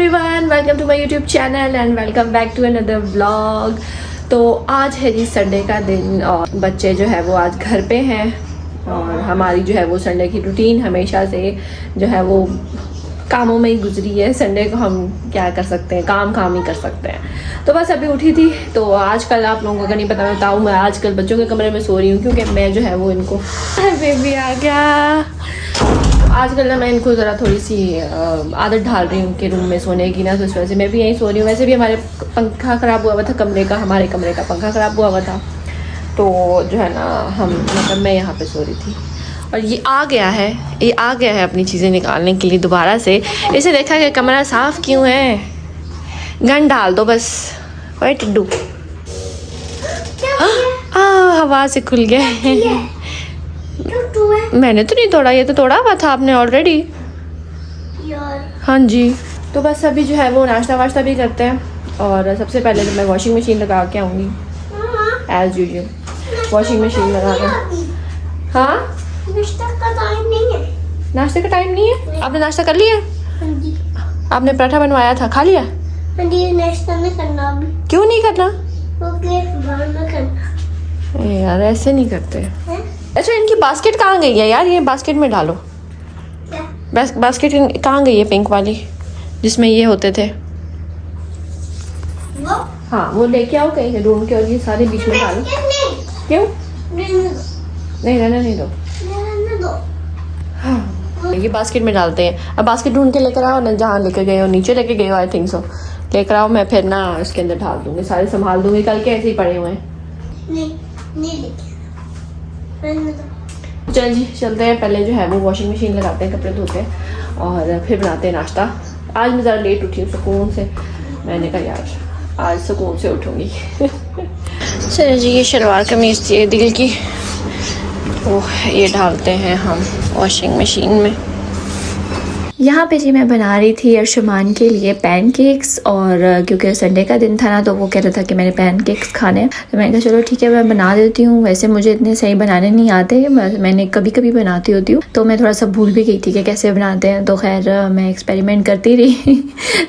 Everyone, welcome to my YouTube channel and welcome back to another vlog. तो आज है जी Sunday का दिन और बच्चे जो है वो आज घर पे हैं और हमारी जो है वो संडे की रूटीन हमेशा से जो है वो कामों में ही गुजरी है। संडे को हम क्या कर सकते हैं, काम ही कर सकते हैं। तो बस अभी उठी थी तो आजकल आप लोगों को नहीं पता, मैं बताऊँ, मैं आजकल बच्चों के कमरे में सो रही हूँ क्योंकि मैं जो है वो इनको बेबी आ गया। आजकल ना मैं इनको ज़रा थोड़ी सी आदत डाल रही हूँ उनके रूम में सोने की ना, तो इस वजह से मैं भी यहीं सो रही हूँ। वैसे भी हमारे पंखा ख़राब हुआ था हमारे कमरे का पंखा ख़राब हुआ था, तो जो है ना मैं यहाँ पे सो रही थी और ये आ गया है अपनी चीज़ें निकालने के लिए दोबारा से। इसे देखा कि कमरा साफ़ क्यों है, गन डाल दो बस। ओए टिड्डू, हवा से खुल गया। मैंने तो नहीं तोड़ा, ये तो तोड़ा हुआ था आपने ऑलरेडी। हाँ जी, तो बस अभी जो है वो नाश्ता वाश्ता भी करते हैं और सबसे पहले तो मैं वॉशिंग मशीन लगा के आऊँगी एज यूजुअल। वॉशिंग मशीन लगा के। हाँ, नाश्ते का टाइम नहीं है। आपने नाश्ता कर लिया? आपने पराठा बनवाया था, खा लिया? नाश्ता नहीं करना अभी। क्यों नहीं करना? करना यार ऐसे नहीं करते। अच्छा, इनकी बास्केट कहाँ गई है यार? ये बास्केट में डालो। बास्केट कहाँ गई है पिंक वाली जिसमें ये होते थे? हाँ, वो लेके आओ कहीं से ढूंढ के और ये सारे बीच में डालो। क्यों नहीं रहना, नहीं दो। हाँ, ये बास्केट में डालते हैं। अब बास्केट ढूंढ के लेकर आओ ना, जहाँ लेकर गए हो, नीचे लेके गए हो आई थिंक सो। लेकर आओ, मैं फिर ना इसके अंदर डाल दूंगी, सारे संभाल दूंगी। कल के ऐसे ही पड़े हुए हैं। नहीं चल जी चलते हैं। पहले जो है वो वॉशिंग मशीन लगाते हैं, कपड़े धोते हैं और फिर बनाते हैं नाश्ता। आज मैं ज़रा लेट उठी हूँ सुकून से। मैंने कहा यार आज सुकून से उठूँगी। चलिए जी, ये शलवार कमीज़ थी दिल की, तो ये डालते हैं हम वॉशिंग मशीन में। यहाँ पे जी मैं बना रही थी अर्शमान के लिए पैनकेक्स और क्योंकि संडे का दिन था ना, तो वो कह रहा था कि मैंने पैनकेक्स खाने, तो मैंने कहा चलो ठीक है मैं बना देती हूँ। वैसे मुझे इतने सही बनाने नहीं आते, मैंने कभी कभी बनाती होती हूँ, तो मैं थोड़ा सा भूल भी गई थी कि कैसे बनाते हैं। तो खैर मैं एक्सपेरिमेंट करती रही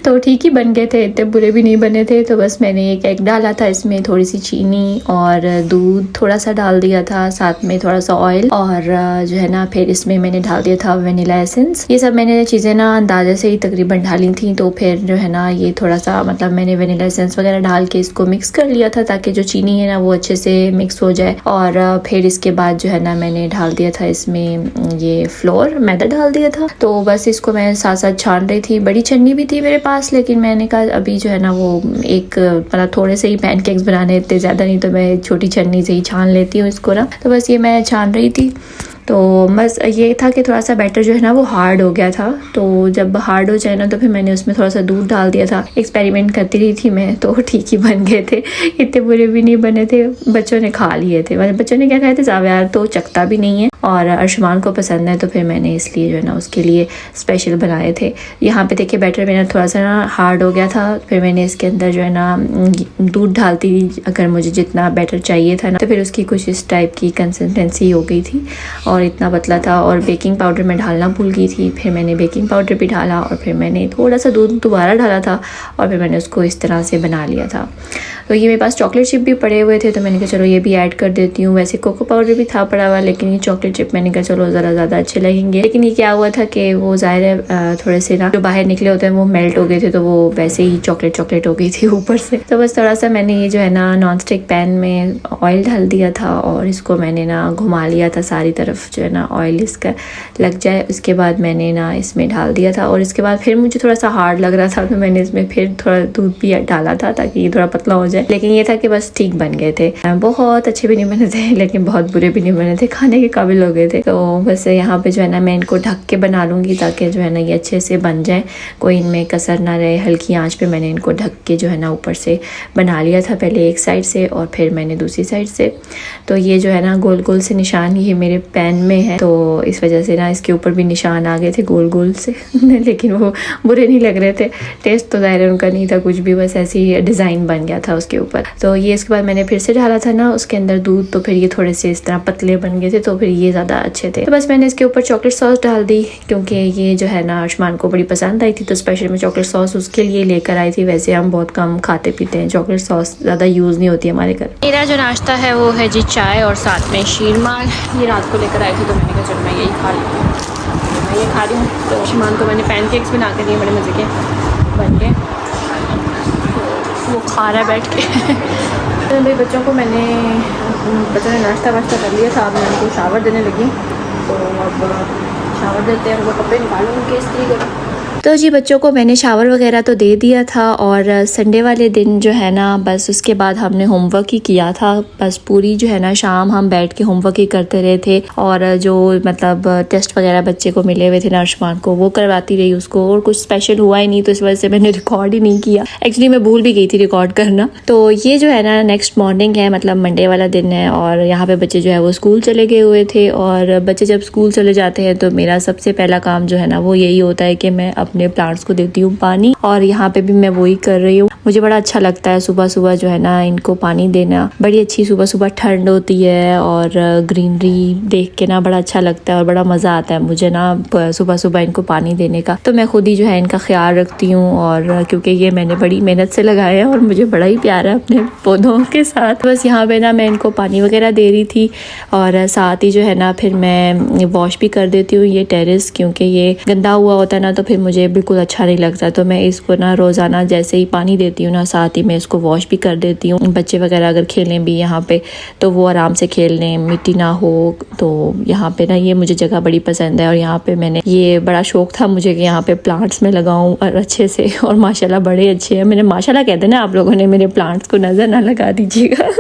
तो ठीक ही बन गए थे, इतने बुरे भी नहीं बने थे। तो बस मैंने एक एग डाला था, इसमें थोड़ी सी चीनी और दूध थोड़ा सा डाल दिया था, साथ में थोड़ा सा ऑयल और जो है ना फिर इसमें मैंने डाल दिया था वनीला एसेंस। ये सब मैंने चीज़ें ना अंदाजे से ही तकरीबन डाली थी। तो फिर जो है ना ये थोड़ा सा मैंने वनीला एसेंस वगैरह डाल के इसको मिक्स कर लिया था ताकि जो चीनी है ना वो अच्छे से मिक्स हो जाए। और फिर इसके बाद जो है ना मैंने डाल दिया था इसमें ये फ्लोर, मैदा डाल दिया था। तो बस इसको मैं साथ साथ छान रही थी। बड़ी छन्नी भी थी मेरे पास, लेकिन मैंने कहा अभी जो है ना वो एक थोड़े से ही पैनकेक्स बनाने, इतने ज़्यादा नहीं, तो मैं छोटी छन्नी से ही छान लेती हूँ इसको ना। तो बस ये मैं छान रही थी। तो बस ये था कि थोड़ा सा बैटर जो है ना वो हार्ड हो गया था। तो जब हार्ड हो जाए ना तो फिर मैंने उसमें थोड़ा सा दूध डाल दिया था। एक्सपेरिमेंट करती रही थी मैं, तो ठीक ही बन गए थे, इतने बुरे भी नहीं बने थे। बच्चों ने खा लिए थे। मतलब बच्चों ने क्या खाए थे, जावेयार तो चखता भी नहीं है और अर्शमान को पसंद है, तो फिर मैंने इसलिए जो है ना उसके लिए स्पेशल बनाए थे। यहाँ पे देखिए बैटर मेरा थोड़ा सा ना हार्ड हो गया था। फिर मैंने इसके अंदर जो है ना दूध डालती थी अगर मुझे जितना बैटर चाहिए था ना, तो फिर उसकी कुछ इस टाइप की कंसिस्टेंसी हो गई थी और इतना पतला था। और बेकिंग पाउडर मैं डालना भूल गई थी, फिर मैंने बेकिंग पाउडर भी डाला और फिर मैंने थोड़ा सा दूध दोबारा डाला था और फिर मैंने उसको इस तरह से बना लिया था। तो ये मेरे पास चॉकलेट चिप भी पड़े हुए थे, तो मैंने कहा चलो ये भी ऐड कर देती हूँ। वैसे कोको पाउडर भी था पड़ा हुआ, लेकिन ये चॉकलेट चिप मैंने कहा चलो ज़रा ज़्यादा अच्छे लगेंगे। लेकिन ये क्या हुआ था कि वो ज़ाहिर है थोड़े से ना जो बाहर निकले होते हैं वो मेल्ट हो गए थे, तो वो वैसे ही चॉकलेट हो गई थी ऊपर से। तो बस थोड़ा सा मैंने ये जो है ना नॉन स्टिक पैन में ऑयल डाल दिया था और इसको मैंने ना घुमा लिया था सारी तरफ, जो है ना ऑयल इसका लग जाए। उसके बाद मैंने ना इसमें डाल दिया था और इसके बाद फिर मुझे थोड़ा सा हार्ड लग रहा था, तो मैंने इसमें फिर थोड़ा दूध भी डाला था ताकि ये थोड़ा पतला हो जाए। लेकिन ये था कि बस ठीक बन गए थे। बहुत अच्छे भी नहीं बने थे लेकिन बहुत बुरे भी नहीं बने थे, खाने के काबिल हो गए थे। तो बस यहाँ पे जो है ना मैं इनको ढक के बना लूँगी ताकि जो है ना ये अच्छे से बन जाए, कोई इनमें कसर ना रहे। हल्की आंच पे मैंने इनको ढक के जो है ना ऊपर से बना लिया था, पहले एक साइड से और फिर मैंने दूसरी साइड से। तो ये जो है ना गोल गोल से निशान ये मेरे पैन पैन में है, तो इस वजह से ना इसके ऊपर भी निशान आ गए थे गोल गोल से लेकिन वो बुरे नहीं लग रहे थे। टेस्ट तो ज़ाहिर उनका नहीं था कुछ भी, बस ऐसे ही डिज़ाइन बन गया था उसके ऊपर। तो ये इसके बाद मैंने फिर से डाला था ना उसके अंदर दूध, तो फिर ये थोड़े से इस तरह पतले बन गए थे, तो फिर ये ज़्यादा अच्छे थे। तो बस मैंने इसके ऊपर चॉकलेट सॉस डाल दी, क्योंकि ये जो है ना आयुष्मान को बड़ी पसंद आई थी, तो स्पेशल मैं चॉकलेट सॉस उसके लिए लेकर आई थी। वैसे हम बहुत कम खाते पीते हैं, चॉकलेट सॉस ज़्यादा यूज़ नहीं होती हमारे घर। मेरा जो नाश्ता है वो है जी चाय और साथ में शीरमाल। ये रात को लेकर आई थी, तो मैंने कहा चलो मैं यही खा लेती हूँ, मैं ये खा रही हूँ। तो आयुष्मान को मैंने पैनकेक्स बना के दिए, बड़े मज़े के बन के, वो खा रहा है बैठ के तो मेरे बच्चों को बच्चों ने नाश्ता वाश्ता कर लिया था, अब मैं उनको शावर देने लगी। तो अब शावर देते हैं, वो कपड़े निकालूंगी इस्त्री करूँ। तो जी बच्चों को मैंने शावर वगैरह तो दे दिया था, और संडे वाले दिन जो है ना बस उसके बाद हमने होमवर्क ही किया था। बस पूरी जो है ना शाम हम बैठ के होमवर्क ही करते रहे थे, और जो मतलब टेस्ट वगैरह बच्चे को मिले हुए थे ना आयुष्मान को, वो करवाती रही उसको, और कुछ स्पेशल हुआ ही नहीं, तो इस वजह से मैंने रिकॉर्ड ही नहीं किया। एक्चुअली मैं भूल भी गई थी रिकॉर्ड करना। तो ये जो है ना नेक्स्ट मॉर्निंग है, मतलब मंडे वाला दिन है, और यहाँ पे बच्चे जो है वो स्कूल चले गए हुए थे। और बच्चे जब स्कूल चले जाते हैं तो मेरा सबसे पहला काम जो है ना वो यही होता है कि मैं अपने प्लांट्स को देती हूँ पानी, और यहाँ पे भी मैं वही कर रही हूँ। मुझे बड़ा अच्छा लगता है सुबह सुबह जो है ना इनको पानी देना। बड़ी अच्छी सुबह सुबह ठंड होती है, और ग्रीनरी देख के ना बड़ा अच्छा लगता है, और बड़ा मज़ा आता है मुझे ना सुबह सुबह इनको पानी देने का। तो मैं खुद ही जो है इनका ख्याल रखती हूँ, और क्योंकि ये मैंने बड़ी मेहनत से लगाया है और मुझे बड़ा ही प्यार है अपने पौधों के साथ। बस यहाँ पे ना मैं इनको पानी वगैरह दे रही थी, और साथ ही जो है ना फिर मैं वॉश भी कर देती हूँ ये टेरेस, क्योंकि ये गंदा हुआ होता है ना, तो फिर मुझे बिल्कुल अच्छा नहीं लगता। तो मैं इसको ना रोज़ाना जैसे ही पानी देती हूँ ना, साथ ही मैं इसको वॉश भी कर देती हूँ। बच्चे वगैरह अगर खेलें भी यहाँ पे तो वो आराम से खेल लें, मिट्टी ना हो। तो यहाँ पे ना ये मुझे जगह बड़ी पसंद है, और यहाँ पे मैंने ये बड़ा शौक था मुझे कि यहाँ पे प्लांट्स में लगाऊं और अच्छे से, और माशाल्लाह बड़े अच्छे हैं। मैंने माशाल्लाह कहते ना आप लोगों ने, मेरे प्लांट्स को नज़र ना लगा दीजिएगा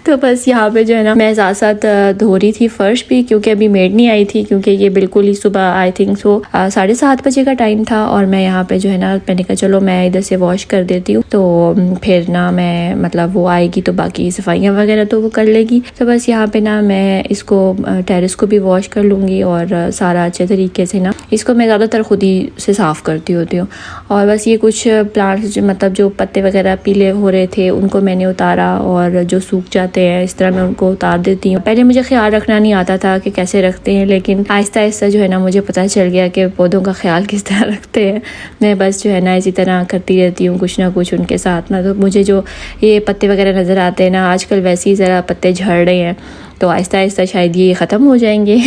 तो बस यहाँ पे जो है ना मैं साथ साथ धो रही थी फर्श भी, क्योंकि अभी मेड नहीं आई थी, क्योंकि ये बिल्कुल ही सुबह आई थिंक सो 7:30 बजे का टाइम था। और मैं यहाँ पे जो है ना मैंने कहा चलो मैं इधर से वॉश कर देती हूँ, तो फिर ना मैं मतलब वो आएगी तो बाकी सफाइयाँ वगैरह तो वो कर लेगी। तो बस यहाँ पे ना मैं इसको टेरेस को भी वॉश कर लूँगी, और सारा अच्छे तरीके से ना इसको मैं ज़्यादातर खुद ही से साफ़ करती होती हूँ। और बस ये कुछ प्लांट्स मतलब जो पत्ते वगैरह पीले हो रहे थे उनको मैंने उतारा, और जो सूख जाते हैं इस तरह मैं उनको उतार देती हूँ। पहले मुझे ख्याल रखना नहीं आता था कि कैसे रखते हैं, लेकिन आहिस्ता आहिस्ता जो है ना मुझे पता चल गया कि पौधों का ख्याल किस तरह रखते हैं। मैं बस जो है ना इसी तरह करती रहती हूँ कुछ ना कुछ उनके साथ ना। तो मुझे जो ये पत्ते वगैरह नज़र आते हैं ना आजकल, वैसे ही ज़रा पत्ते झड़ रहे हैं, तो आहिस्ता आहिस्ता शायद ये ख़त्म हो जाएंगे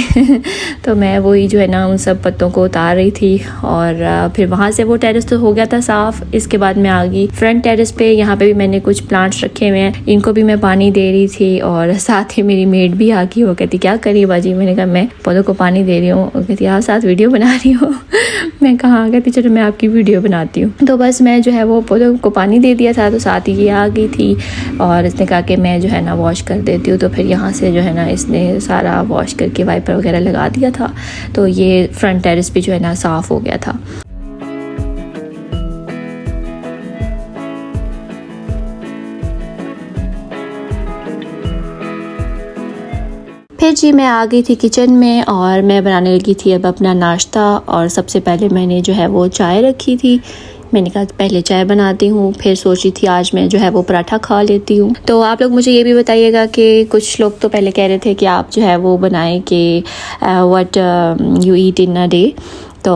तो मैं वही जो है ना उन सब पत्तों को उतार रही थी, और फिर वहाँ से वो टेरेस तो हो गया था साफ़। इसके बाद मैं आ गई फ्रंट टेरेस पे। यहाँ पे भी मैंने कुछ प्लांट्स रखे हुए हैं, इनको भी मैं पानी दे रही थी, और साथ ही मेरी मेड भी आ गई। वो कहती क्या करी बाजी? मैंने कहा मैं पौधों को पानी दे रही हूँ। वो कहती हाँ साथ वीडियो बना रही हूँ मैं कहा कहती चलो मैं आपकी वीडियो बनाती हूँ। तो बस मैं जो है वो पौधों को पानी दे दिया था, तो साथ ही ये आ गई थी, और इसने कहा कि मैं जो है ना वॉश कर देती हूँ। तो फिर यहाँ से जो है ना इसने सारा वॉश करके वाइपर वगैरह लगा दिया था, तो ये फ्रंट टेरेस भी जो है ना साफ़ हो गया था। फिर जी मैं आ गई थी किचन में, और मैं बनाने लगी थी अब अपना नाश्ता। और सबसे पहले मैंने जो है वो चाय रखी थी। मैंने कहा पहले चाय बनाती हूँ, फिर सोची थी आज मैं जो है वो पराठा खा लेती हूँ। तो आप लोग मुझे ये भी बताइएगा कि कुछ लोग तो पहले कह रहे थे कि आप जो है वो बनाएं कि what you eat in a day. तो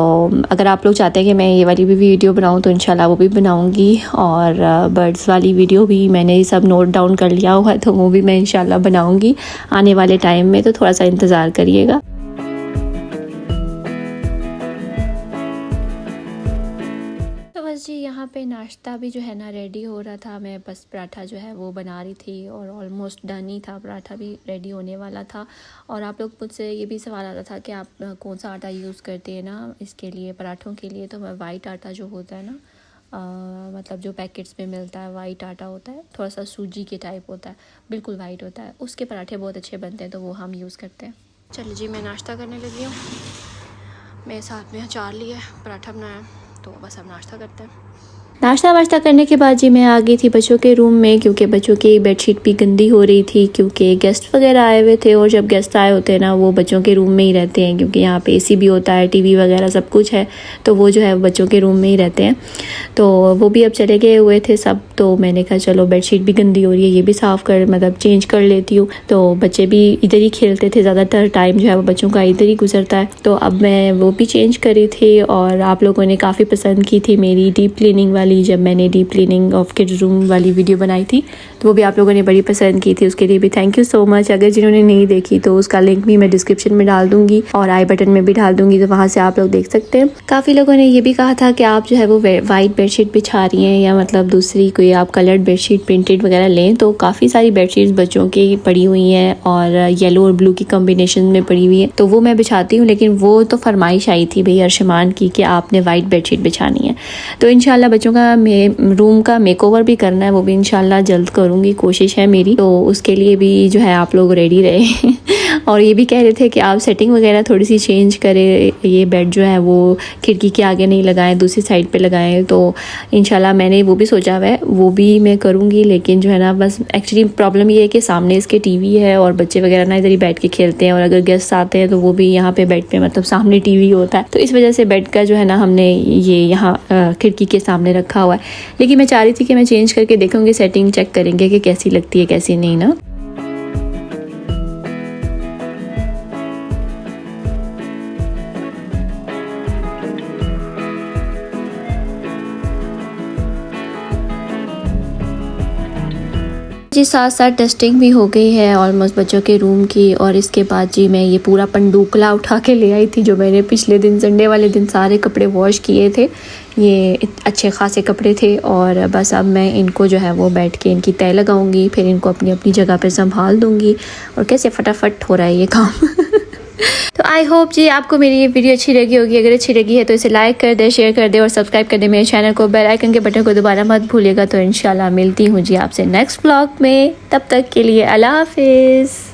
अगर आप लोग चाहते हैं कि मैं ये वाली भी वीडियो बनाऊं तो इंशाल्लाह वो भी बनाऊंगी, और बर्ड्स वाली वीडियो भी मैंने सब नोट डाउन कर लिया हुआ है, तो वो भी मैं इंशाल्लाह बनाऊंगी आने वाले टाइम में। तो थोड़ा सा इंतज़ार करिएगा। बस जी यहाँ पे नाश्ता भी जो है ना रेडी हो रहा था। मैं बस पराठा जो है वो बना रही थी, और ऑलमोस्ट डन ही था, पराठा भी रेडी होने वाला था। और आप लोग मुझसे ये भी सवाल आ रहा था कि आप कौन सा आटा यूज़ करते हैं ना इसके लिए, पराठों के लिए। तो मैं वाइट आटा जो होता है ना मतलब जो पैकेट्स में मिलता है वाइट आटा होता है, थोड़ा सा सूजी के टाइप होता है, बिल्कुल वाइट होता है, उसके पराठे बहुत अच्छे बनते हैं, तो वो हम यूज़ करते हैं। चलिए जी मैं नाश्ता करने लगी हूँ। मैं साथ में अचार लिया, पराठा बनाया, तो बस अब नाश्ता करते हैं। नाश्ता वाश्ता करने के बाद जी मैं आ गई थी बच्चों के रूम में, क्योंकि बच्चों की बेडशीट भी गंदी हो रही थी, क्योंकि गेस्ट वगैरह आए हुए थे। और जब गेस्ट आए होते हैं ना, वो बच्चों के रूम में ही रहते हैं, क्योंकि यहाँ पे एसी भी होता है, टीवी वगैरह सब कुछ है, तो वो जो है बच्चों के रूम में ही रहते हैं। तो वो भी अब चले गए हुए थे सब, तो मैंने कहा चलो बेडशीट भी गंदी हो रही है, ये भी साफ़ कर मतलब चेंज कर लेती हूँ। तो बच्चे भी इधर ही खेलते थे, ज़्यादातर टाइम जो है वो बच्चों का इधर ही गुजरता है। तो अब मैं वो भी चेंज करी थी, और आप लोगों ने काफ़ी पसंद की थी मेरी डीप क्लीनिंग वाली, जब मैंने deep cleaning of kids room वाली वीडियो बनाई थी, तो वो भी आप लोगों ने बड़ी पसंद की थी। उसके लिए भी थैंक यू सो मच। अगर जिन्होंने नहीं देखी तो उसका लिंक भी मैं डिस्क्रिप्शन में डाल दूंगी और आई बटन में भी डाल दूंगी, तो वहाँ से आप लोग देख सकते हैं। काफ़ी लोगों ने ये भी कहा था कि आप जो है वो वाइट बेडशीट बिछा रही हैं, या मतलब दूसरी कोई आप कलर्ड बेडशीट प्रिंटेड वगैरह लें। तो काफ़ी सारी बेडशीट्स बच्चों की पड़ी हुई हैं, और येलो और ब्लू की कॉम्बिनेशन में पड़ी हुई है, तो वो मैं बिछाती हूँ। लेकिन वो तो फरमाइश आई थी भाई अर्शमान की कि आपने वाइट बेडशीट बिछानी है। तो इंशाल्लाह बच्चों का रूम का मेकओवर भी करना है, वो भी इंशाल्लाह जल्द करूँगी, कोशिश है मेरी। तो उसके लिए भी जो है आप लोग रेडी रहे और ये भी कह रहे थे कि आप सेटिंग वगैरह थोड़ी सी चेंज करें, ये बेड जो है वो खिड़की के आगे नहीं लगाएं, दूसरी साइड पे लगाएं। तो इंशाल्लाह मैंने वो भी सोचा हुआ है, वो भी मैं करूँगी। लेकिन जो है ना, बस एक्चुअली प्रॉब्लम ये है कि सामने इसके टीवी है और बच्चे वगैरह ना इधर ही बैठ के खेलते हैं, और अगर गेस्ट आते हैं तो वो भी यहाँ पे बेड पे मतलब सामने टीवी होता है। तो इस वजह से बेड का जो है ना हमने ये यहाँ खिड़की के सामने रखा हुआ है। लेकिन मैं चाह रही थी कि मैं चेंज करके देखूँगी, सेटिंग चेक करेंगे कि कैसी लगती है कैसी नहीं ना। जी साथ साथ टेस्टिंग भी हो गई है ऑलमोस्ट बच्चों के रूम की। और इसके बाद जी मैं ये पूरा पंडूकला उठा के ले आई थी, जो मैंने पिछले दिन संडे वाले दिन सारे कपड़े वॉश किए थे। ये अच्छे खासे कपड़े थे, और बस अब मैं इनको जो है वो बैठ के इनकी तय लगाऊंगी, फिर इनको अपनी अपनी जगह पे संभाल दूंगी। और कैसे फटाफट हो रहा है ये काम तो आई होप जी आपको मेरी ये वीडियो अच्छी लगी होगी। अगर अच्छी लगी है तो इसे लाइक कर दे, शेयर कर दे, और सब्सक्राइब कर दे मेरे चैनल को। बेल आइकन के बटन को दोबारा मत भूलिएगा। तो इंशाल्लाह मिलती हूँ जी आपसे नेक्स्ट व्लॉग में, तब तक के लिए अल्लाह हाफिज़।